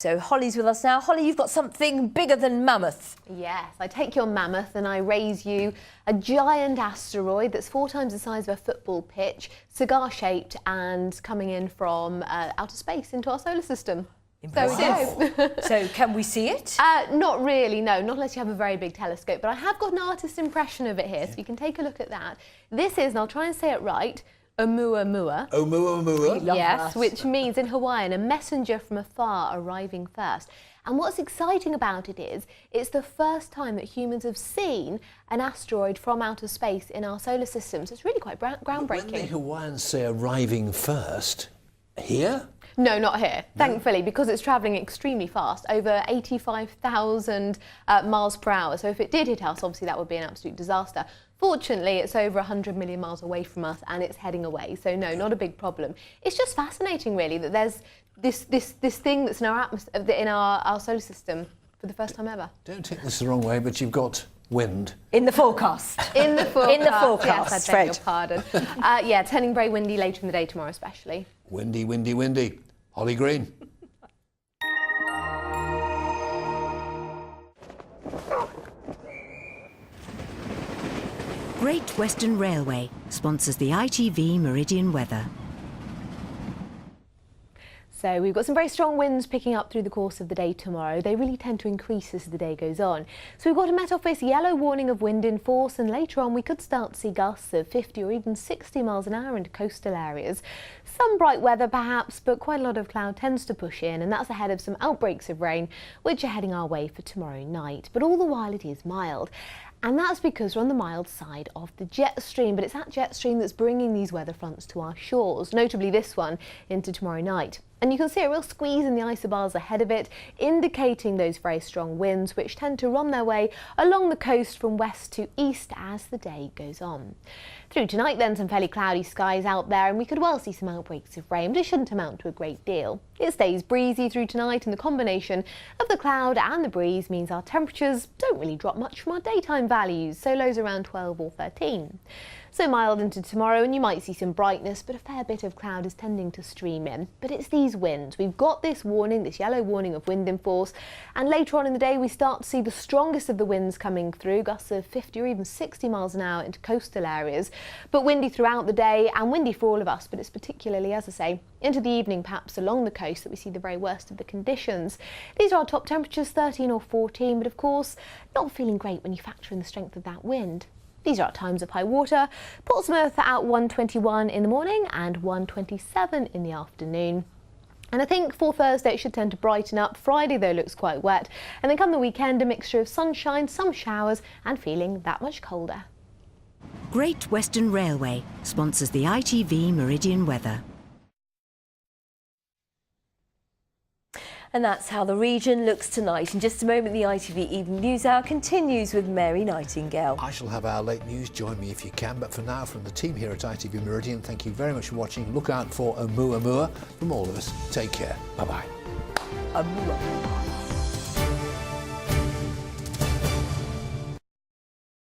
So Holly's with us now. Holly, you've got something bigger than mammoth. Yes, I take your mammoth and I raise you a giant asteroid that's 4 times the size of a football pitch, cigar-shaped and coming in from outer space into our solar system. Impressive. There we go. So can we see it? Not really, no, not unless you have a very big telescope, but I have got an artist's impression of it here, so you can take a look at that. This is, and I'll try and say it right, Oumuamua. Oumuamua? Yes, which means in Hawaiian, a messenger from afar arriving first. And what's exciting about it is, it's the first time that humans have seen an asteroid from outer space in our solar system. So it's really quite groundbreaking. When the Hawaiians say arriving first, here? No, not here, thankfully, because it's travelling extremely fast, over 85,000 miles per hour. So if it did hit us, obviously that would be an absolute disaster. Fortunately, it's over 100 million miles away from us and it's heading away. So no, not a big problem. It's just fascinating, really, that there's this thing that's in our atmosphere, in our solar system for the first time ever. Don't take this the wrong way, but you've got wind. In the forecast. In the forecast. In the forecast, yes, I beg your pardon. Yeah, turning very windy later in the day tomorrow, especially. Windy, windy, windy. Holly Green. Great Western Railway sponsors the ITV Meridian weather. So we've got some very strong winds picking up through the course of the day tomorrow. They really tend to increase as the day goes on. So we've got a Met Office yellow warning of wind in force, and later on we could start to see gusts of 50 or even 60 miles an hour into coastal areas. Some bright weather perhaps, but quite a lot of cloud tends to push in, and that's ahead of some outbreaks of rain which are heading our way for tomorrow night. But all the while it is mild. And that's because we're on the mild side of the jet stream, but it's that jet stream that's bringing these weather fronts to our shores, notably this one into tomorrow night. And you can see a real squeeze in the isobars ahead of it, indicating those very strong winds which tend to run their way along the coast from west to east as the day goes on. Through tonight then, some fairly cloudy skies out there, and we could well see some outbreaks of rain, but it shouldn't amount to a great deal. It stays breezy through tonight, and the combination of the cloud and the breeze means our temperatures don't really drop much from our daytime values, so lows around 12 or 13. So mild into tomorrow, and you might see some brightness, but a fair bit of cloud is tending to stream in. But it's these winds. We've got this warning, this yellow warning of wind in force, and later on in the day we start to see the strongest of the winds coming through, gusts of 50 or even 60 miles an hour into coastal areas. But windy throughout the day, and windy for all of us, but it's particularly, as I say, into the evening perhaps along the coast that we see the very worst of the conditions. These are our top temperatures, 13 or 14, but of course not feeling great when you factor in the strength of that wind. These are our times of high water. Portsmouth at 1:21 in the morning and 1:27 in the afternoon. And I think for Thursday it should tend to brighten up. Friday though looks quite wet. And then come the weekend, a mixture of sunshine, some showers and feeling that much colder. Great Western Railway sponsors the ITV Meridian weather. And that's how the region looks tonight. In just a moment, the ITV Evening News Hour continues with Mary Nightingale. I shall have our late news. Join me if you can. But for now, from the team here at ITV Meridian, thank you very much for watching. Look out for Oumuamua. From all of us, take care. Bye-bye. Oumuamua.